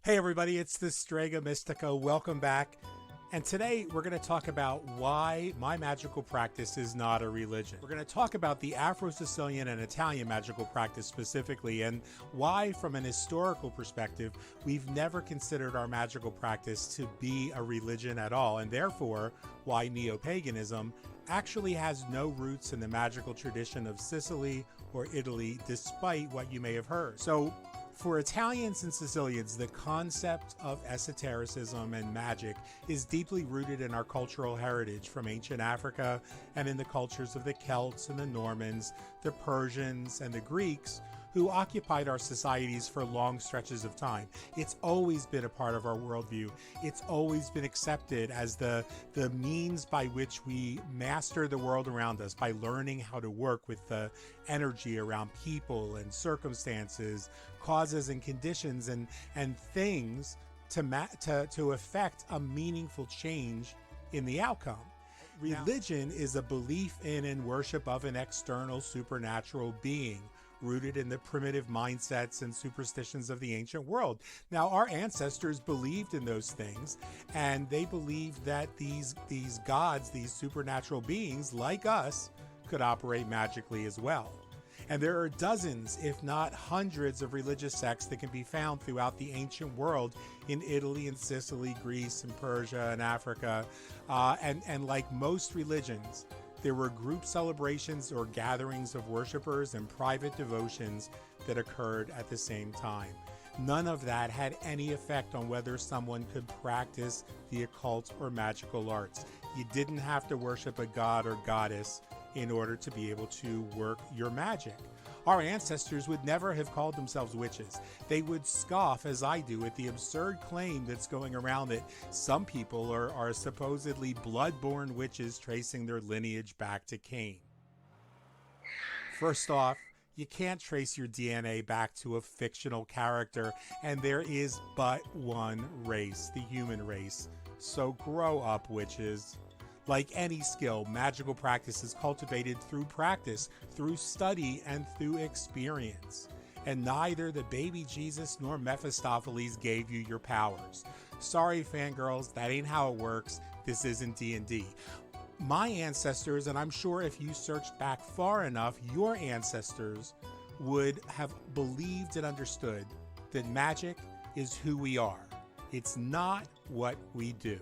Hey everybody, it's the Strega Mystica. Welcome back. And today we're going to talk about why my magical practice is not a religion. We're going to talk about the Afro-Sicilian and Italian magical practice specifically, and why, from an historical perspective, we've never considered our magical practice to be a religion at all, and therefore why neo-paganism actually has no roots in the magical tradition of Sicily or Italy, despite what you may have heard. So, for Italians and Sicilians, the concept of esotericism and magic is deeply rooted in our cultural heritage from ancient Africa and in the cultures of the Celts and the Normans, the Persians and the Greeks, who occupied our societies for long stretches of time. It's always been a part of our worldview. It's always been accepted as the means by which we master the world around us, by learning how to work with the energy around people and circumstances, causes and conditions and things to affect a meaningful change in the outcome. Religion is a belief in and worship of an external supernatural being, rooted in the primitive mindsets and superstitions of the ancient world. Now, our ancestors believed in those things, and they believed that these gods, these supernatural beings like us, could operate magically as well. And there are dozens, if not hundreds, of religious sects that can be found throughout the ancient world in Italy and Sicily, Greece and Persia and Africa. And like most religions, there were group celebrations or gatherings of worshipers and private devotions that occurred at the same time. None of that had any effect on whether someone could practice the occult or magical arts. You didn't have to worship a god or goddess in order to be able to work your magic. Our ancestors would never have called themselves witches. They would scoff, as I do, at the absurd claim that's going around that some people are supposedly blood-born witches tracing their lineage back to Cain. First off, you can't trace your DNA back to a fictional character, and there is but one race, the human race. So grow up, witches. Like any skill, magical practice is cultivated through practice, through study, and through experience. And neither the baby Jesus nor Mephistopheles gave you your powers. Sorry, fangirls, that ain't how it works. This isn't D&D. My ancestors, and I'm sure if you searched back far enough, your ancestors would have believed and understood that magic is who we are. It's not what we do.